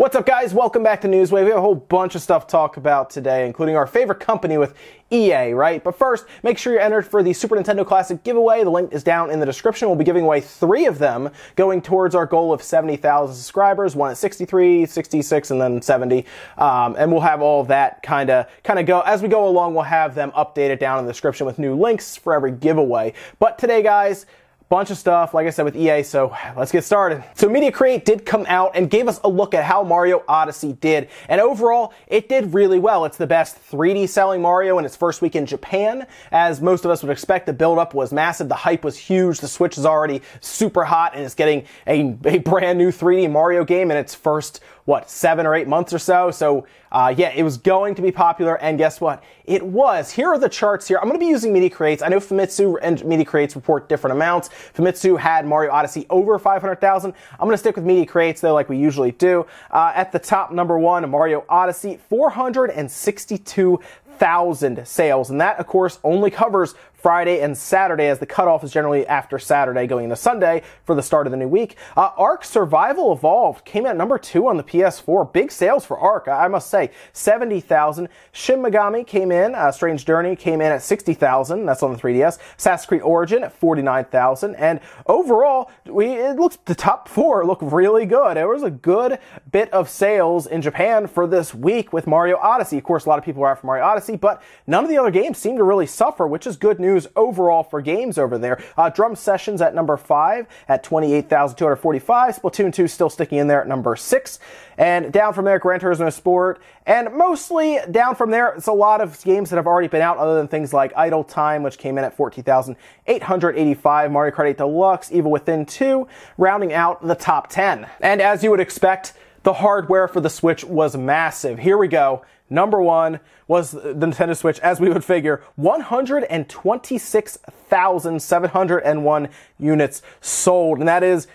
What's up, guys? Welcome back to Newswave. We have a whole bunch of stuff to talk about today, including our favorite company with EA, right? But first, make sure you're entered for the Super Nintendo Classic giveaway. The link is down in the description. We'll be giving away 3 of them, going towards our goal of 70,000 subscribers, one at 63, 66, and then 70. And we'll have all of that kind of go. As we go along, we'll have them updated down in the description with new links for every giveaway. But today, guys, bunch of stuff, like I said, with EA, so let's get started. So Media Create did come out and gave us a look at how Mario Odyssey did, and overall, it did really well. It's the best 3D selling Mario in its first week in Japan. As most of us would expect, the build-up was massive, the hype was huge, the Switch is already super hot, and it's getting a brand new 3D Mario game in its first, 7 or 8 months or so. So yeah, it was going to be popular, and guess what? It was. Here are the charts here. I'm going to be using Media Creates. I know Famitsu and Media Creates report different amounts. Famitsu had Mario Odyssey over 500,000. I'm going to stick with Media Creates, though, like we usually do. At the top, number 1, Mario Odyssey, 462,000 sales, and that, of course, only covers Friday and Saturday, as the cutoff is generally after Saturday going into Sunday for the start of the new week. Ark Survival Evolved came in at number 2 on the PS4. Big sales for Ark, I must say. 70,000. Shin Megami came in. Strange Journey came in at 60,000. That's on the 3DS. Assassin's Creed Origin at 49,000. And overall, it looks the top 4 look really good. There was a good bit of sales in Japan for this week with Mario Odyssey. Of course, a lot of people are out for Mario Odyssey, but none of the other games seem to really suffer, which is good news overall for games over there. Drum Sessions at number 5 at 28,245. Splatoon 2 still sticking in there at number 6. And down from there, Gran Turismo Sport. And mostly down from there, it's a lot of games that have already been out, other than things like Idle Time, which came in at 14,885. Mario Kart 8 Deluxe, Evil Within 2, rounding out the top 10. And as you would expect, the hardware for the Switch was massive. Here we go. Number 1 was the Nintendo Switch, as we would figure, 126,701 units sold. And that is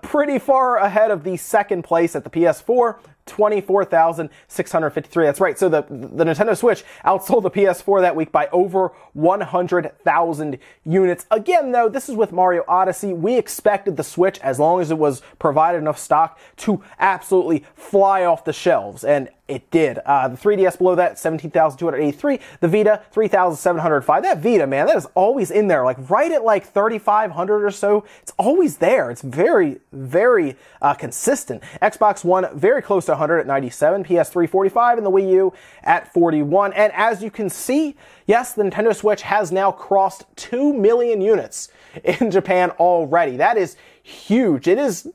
pretty far ahead of the second place at the PS4, 24,653. That's right. So the Nintendo Switch outsold the PS4 that week by over 100,000 units. Again, though, this is with Mario Odyssey. We expected the Switch, as long as it was provided enough stock, to absolutely fly off the shelves, and it did. The 3DS below that, 17,283. The Vita, 3,705. That Vita, man, that is always in there, like right at like 3,500 or so. It's always there. It's very, very consistent. Xbox One, very close to 100 at 97. PS3, 45. And the Wii U at 41. And as you can see, yes, the Nintendo Switch has now crossed 2 million units in Japan already. That is huge. It is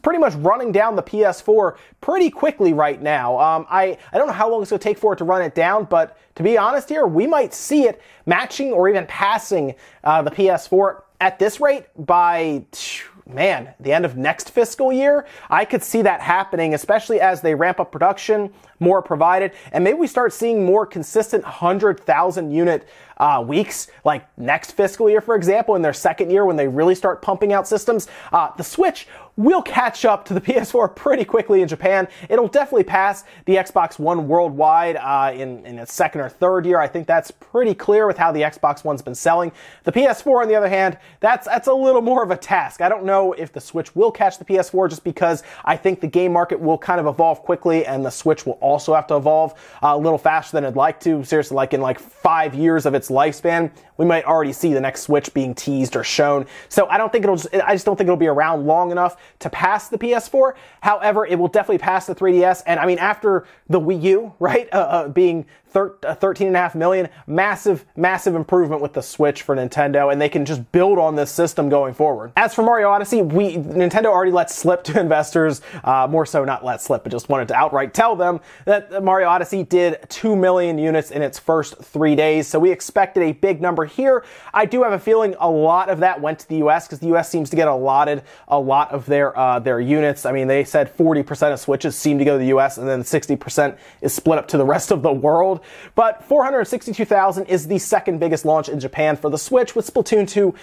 pretty much running down the PS4 pretty quickly right now. I don't know how long it's going to take for it to run it down, but to be honest here, we might see it matching or even passing the PS4 at this rate by, man, the end of next fiscal year. I could see that happening, especially as they ramp up production, more provided, and maybe we start seeing more consistent 100,000 unit weeks, like next fiscal year, for example, in their second year when they really start pumping out systems. The Switch will catch up to the PS4 pretty quickly in Japan. It'll definitely pass the Xbox One worldwide in its second or third year. I think that's pretty clear with how the Xbox One's been selling. The PS4, on the other hand, that's a little more of a task. I don't know if the Switch will catch the PS4, just because I think the game market will kind of evolve quickly, and the Switch will also have to evolve a little faster than I'd like to. Seriously, like in like 5 years of its lifespan, we might already see the next Switch being teased or shown. So I just don't think it'll be around long enough to pass the PS4. However, it will definitely pass the 3DS. And I mean, after the Wii U, right, being 13.5 million, massive improvement with the Switch for Nintendo, and they can just build on this system going forward. As for Mario Odyssey, Nintendo already let slip to investors, more so not let slip, but just wanted to outright tell them that Mario Odyssey did 2 million units in its first 3 days, so we expected a big number here. I do have a feeling a lot of that went to the US, because the US seems to get allotted a lot of their units. I mean, they said 40% of Switches seem to go to the US, and then 60% is split up to the rest of the world. But 462,000 is the second biggest launch in Japan for the Switch, with Splatoon 2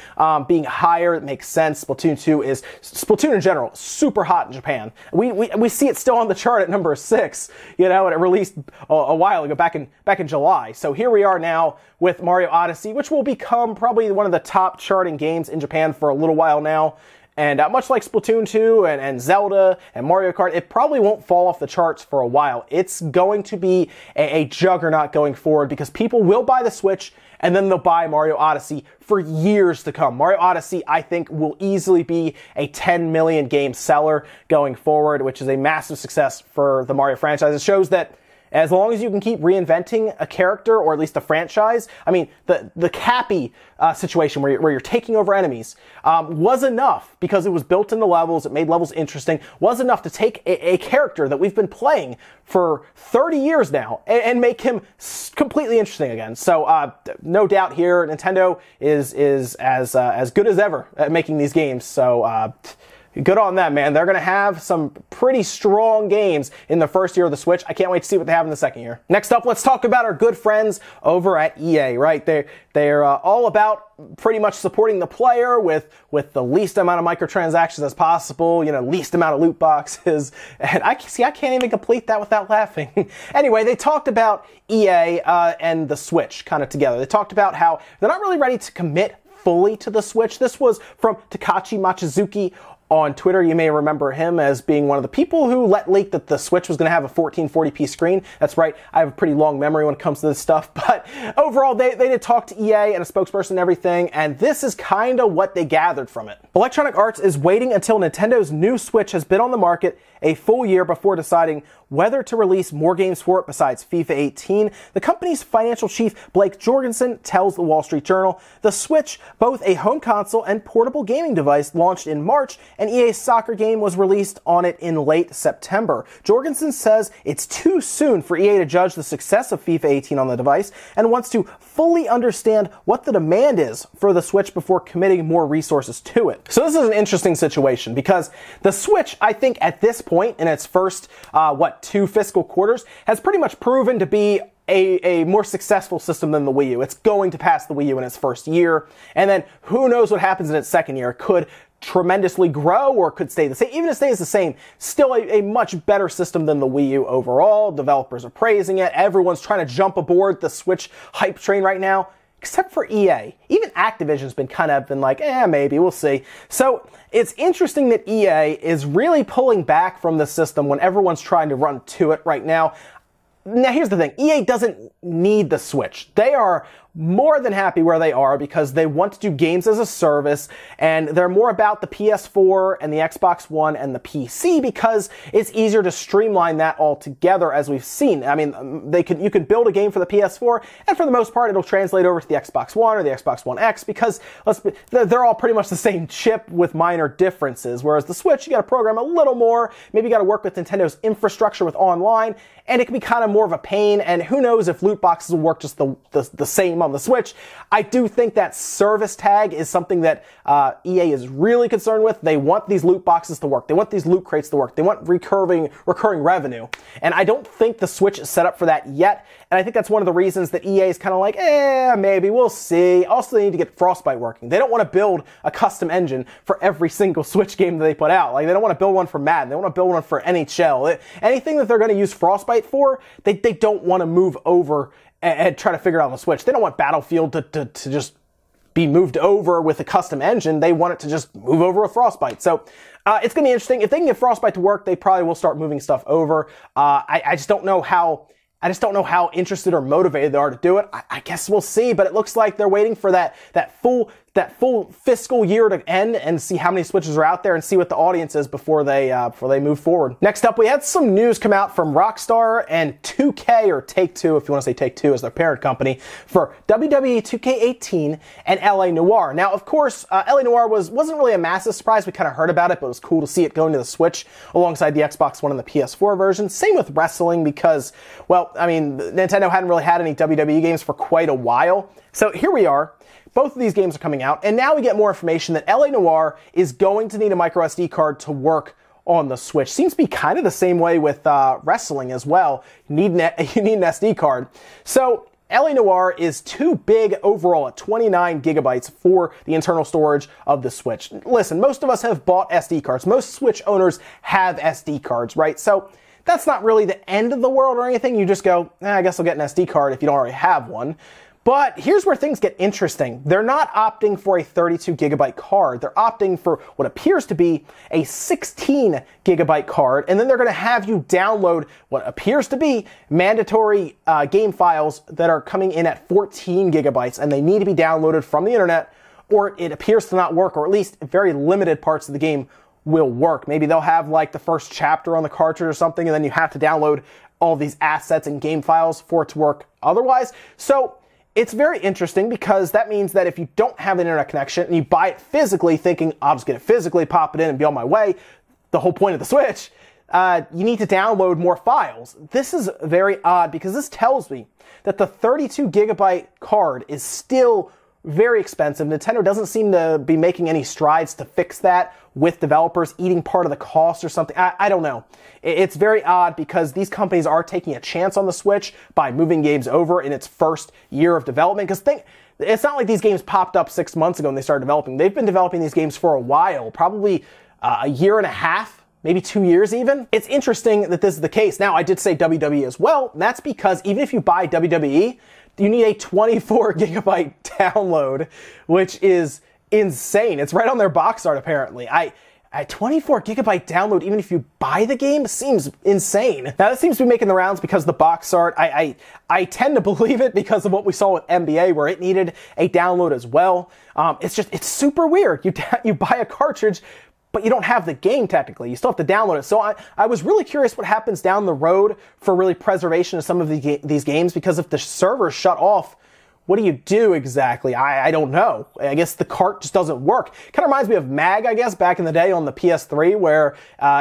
being higher. It makes sense. Splatoon in general, super hot in Japan. We see it still on the chart at number 6, you know, and it released a while ago, back in July. So here we are now with Mario Odyssey, which will become probably one of the top charting games in Japan for a little while now. And much like Splatoon 2 and Zelda and Mario Kart, it probably won't fall off the charts for a while. It's going to be a juggernaut going forward because people will buy the Switch and then they'll buy Mario Odyssey for years to come. Mario Odyssey, I think, will easily be a 10 million game seller going forward, which is a massive success for the Mario franchise. It shows that as long as you can keep reinventing a character, or at least a franchise, I mean, the Cappy situation where you're taking over enemies was enough, because it was built into levels, it made levels interesting, was enough to take a character that we've been playing for 30 years now and make him completely interesting again. So no doubt here, Nintendo is as good as ever at making these games. So good on them, man. They're going to have some pretty strong games in the first year of the Switch. I can't wait to see what they have in the second year. Next up, let's talk about our good friends over at EA, right? They're all about pretty much supporting the player with the least amount of microtransactions as possible, least amount of loot boxes. And I can't even complete that without laughing. Anyway, they talked about EA and the Switch kind of together. They talked about how they're not really ready to commit fully to the Switch. This was from Takashi Machizuki on Twitter. You may remember him as being one of the people who let leak that the Switch was going to have a 1440p screen. That's right, I have a pretty long memory when it comes to this stuff, but overall they did talk to EA and a spokesperson and everything, and this is kind of what they gathered from it. Electronic Arts is waiting until Nintendo's new Switch has been on the market a full year before deciding whether to release more games for it besides FIFA 18. The company's financial chief, Blake Jorgensen, tells the Wall Street Journal, the Switch, both a home console and portable gaming device, launched in March, and EA's soccer game was released on it in late September. Jorgensen says it's too soon for EA to judge the success of FIFA 18 on the device and wants to fully understand what the demand is for the Switch before committing more resources to it. So this is an interesting situation because the Switch, I think at this point in its first, 2 fiscal quarters, has pretty much proven to be a more successful system than the Wii U. It's going to pass the Wii U in its first year, and then who knows what happens in its second year. It could tremendously grow or could stay the same. Even if it stays the same, still a much better system than the Wii U overall. Developers are praising it. Everyone's trying to jump aboard the Switch hype train right now, except for EA. Even Activision's been like, maybe, we'll see. So it's interesting that EA is really pulling back from the system when everyone's trying to run to it right now. Now, here's the thing. EA doesn't need the Switch. They are more than happy where they are because they want to do games as a service, and they're more about the PS4 and the Xbox One and the PC because it's easier to streamline that all together, as we've seen. I mean, you could build a game for the PS4, and for the most part, it'll translate over to the Xbox One or the Xbox One X because they're all pretty much the same chip with minor differences. Whereas the Switch, you got to program a little more. Maybe you got to work with Nintendo's infrastructure with online, and it can be kind of more of a pain. And who knows if loot boxes will work just the same on the Switch. I do think that service tag is something that EA is really concerned with. They want these loot boxes to work. They want these loot crates to work. They want recurring revenue. And I don't think the Switch is set up for that yet. And I think that's one of the reasons that EA is kind of like, maybe, we'll see. Also, they need to get Frostbite working. They don't want to build a custom engine for every single Switch game that they put out. Like, they don't want to build one for Madden. They want to build one for NHL. Anything that they're going to use Frostbite for, they don't want to move over and try to figure it out on the Switch. They don't want Battlefield to just be moved over with a custom engine. They want it to just move over with Frostbite. So it's going to be interesting. If they can get Frostbite to work, they probably will start moving stuff over. I just don't know how interested or motivated they are to do it. I guess we'll see, but it looks like they're waiting for that full fiscal year to end and see how many Switches are out there and see what the audience is before they move forward. Next up, we had some news come out from Rockstar and 2K, or Take-Two, if you want to say Take-Two as their parent company, for WWE 2K18 and LA Noire. Now, of course, LA Noire wasn't really a massive surprise. We kind of heard about it, but it was cool to see it going to the Switch alongside the Xbox One and the PS4 version. Same with wrestling because, well, I mean, Nintendo hadn't really had any WWE games for quite a while. So here we are. Both of these games are coming out, and now we get more information that LA Noire is going to need a micro SD card to work on the Switch. Seems to be kind of the same way with wrestling as well. You need an SD card. So LA Noire is too big overall at 29 gigabytes for the internal storage of the Switch. Listen, most of us have bought SD cards. Most Switch owners have SD cards, right? So that's not really the end of the world or anything. You just go, I guess I'll get an SD card if you don't already have one. But here's where things get interesting. They're not opting for a 32 gigabyte card. They're opting for what appears to be a 16 gigabyte card, and then they're going to have you download what appears to be mandatory game files that are coming in at 14 gigabytes, and they need to be downloaded from the internet, or it appears to not work, or at least very limited parts of the game will work. Maybe they'll have like the first chapter on the cartridge or something, and then you have to download all these assets and game files for it to work otherwise. So it's very interesting because that means that if you don't have an internet connection and you buy it physically thinking, I'll just get it physically, pop it in and be on my way, the whole point of the Switch, you need to download more files. This is very odd because this tells me that the 32 gigabyte card is still very expensive. Nintendo doesn't seem to be making any strides to fix that with developers eating part of the cost or something. I don't know. It's very odd because these companies are taking a chance on the Switch by moving games over in its first year of development. Because it's not like these games popped up 6 months ago and they started developing. They've been developing these games for a while, probably a year and a half, maybe 2 years even. It's interesting that this is the case. Now, I did say WWE as well. And that's because even if you buy WWE, you need a 24 gigabyte download, which is insane. It's right on their box art, apparently. A 24 gigabyte download, even if you buy the game, seems insane. Now, this seems to be making the rounds because the box art, I tend to believe it because of what we saw with NBA, where it needed a download as well. It's super weird. You buy a cartridge, but you don't have the game technically. You still have to download it. So I was really curious what happens down the road for really preservation of some of these games, because if the servers shut off, what do you do exactly? I don't know. I guess the cart just doesn't work. Kind of reminds me of MAG, I guess, back in the day on the PS3, where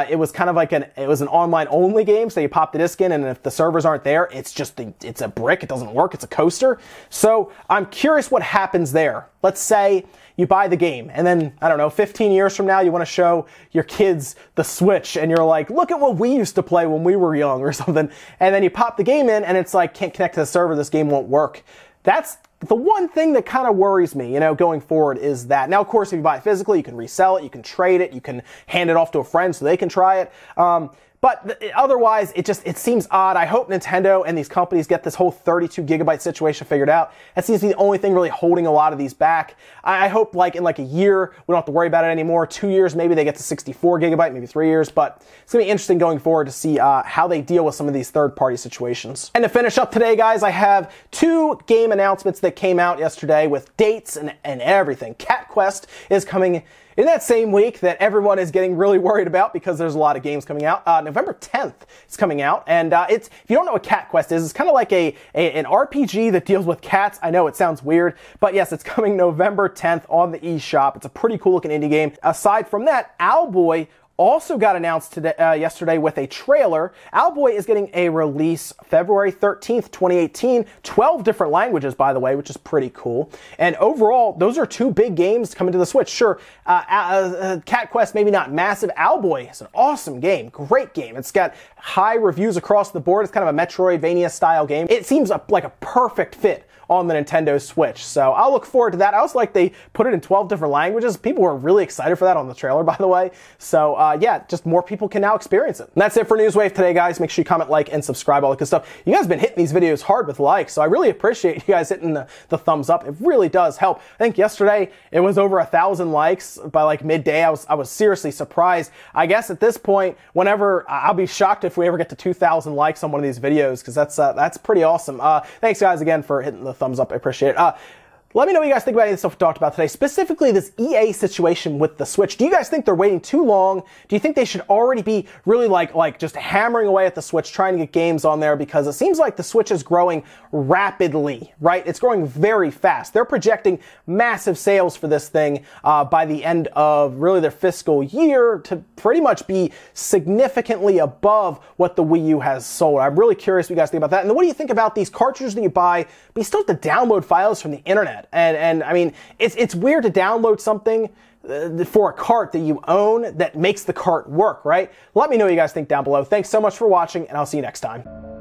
it was kind of like an online only game. So you pop the disc in, and if the servers aren't there, it's a brick. It doesn't work. It's a coaster. So I'm curious what happens there. Let's say you buy the game, and then, I don't know, 15 years from now, you want to show your kids the Switch, and you're like, look at what we used to play when we were young or something. And then you pop the game in, and it's like, can't connect to the server. This game won't work. That's the one thing that kind of worries me, going forward, is that. Now, of course, if you buy it physically, you can resell it, you can trade it, you can hand it off to a friend so they can try it. But otherwise, it seems odd. I hope Nintendo and these companies get this whole 32 gigabyte situation figured out. That seems to be the only thing really holding a lot of these back. I hope in a year, we don't have to worry about it anymore. 2 years, maybe they get to 64 gigabyte, maybe 3 years. But it's going to be interesting going forward to see how they deal with some of these third-party situations. And to finish up today, guys, I have 2 game announcements that came out yesterday with dates and everything. Cat Quest is coming in that same week that everyone is getting really worried about because there's a lot of games coming out. November 10th is coming out, and if you don't know what Cat Quest is, it's kind of like an RPG that deals with cats. I know it sounds weird, but yes, it's coming November 10th on the eShop. It's a pretty cool looking indie game. Aside from that, Owlboy also got announced yesterday with a trailer. Owlboy is getting a release February 13th, 2018. 12 different languages, by the way, which is pretty cool. And overall, those are 2 big games coming to the Switch. Sure, Cat Quest, maybe not massive. Owlboy is an awesome game. Great game. It's got high reviews across the board. It's kind of a Metroidvania style game. It seems like a perfect fit on the Nintendo Switch. So I'll look forward to that. I also like they put it in 12 different languages. People were really excited for that on the trailer, by the way. So yeah, just more people can now experience it. And that's it for Newswave today, guys. Make sure you comment, like, and subscribe, all that good stuff. You guys have been hitting these videos hard with likes, so I really appreciate you guys hitting the thumbs up. It really does help. I think yesterday it was over 1,000 likes by midday. I was seriously surprised. I guess at this point, whenever I'll be shocked if we ever get to 2,000 likes on one of these videos, because that's pretty awesome. Thanks guys again for hitting the thumbs up. I appreciate it. Let me know what you guys think about any of the stuff we talked about today, specifically this EA situation with the Switch. Do you guys think they're waiting too long? Do you think they should already be really like just hammering away at the Switch, trying to get games on there? Because it seems like the Switch is growing rapidly, right? It's growing very fast. They're projecting massive sales for this thing by the end of really their fiscal year to pretty much be significantly above what the Wii U has sold. I'm really curious what you guys think about that. And then what do you think about these cartridges that you buy, but you still have to download files from the internet? And I mean, it's weird to download something for a cart that you own that makes the cart work, right? Let me know what you guys think down below. Thanks so much for watching, and I'll see you next time.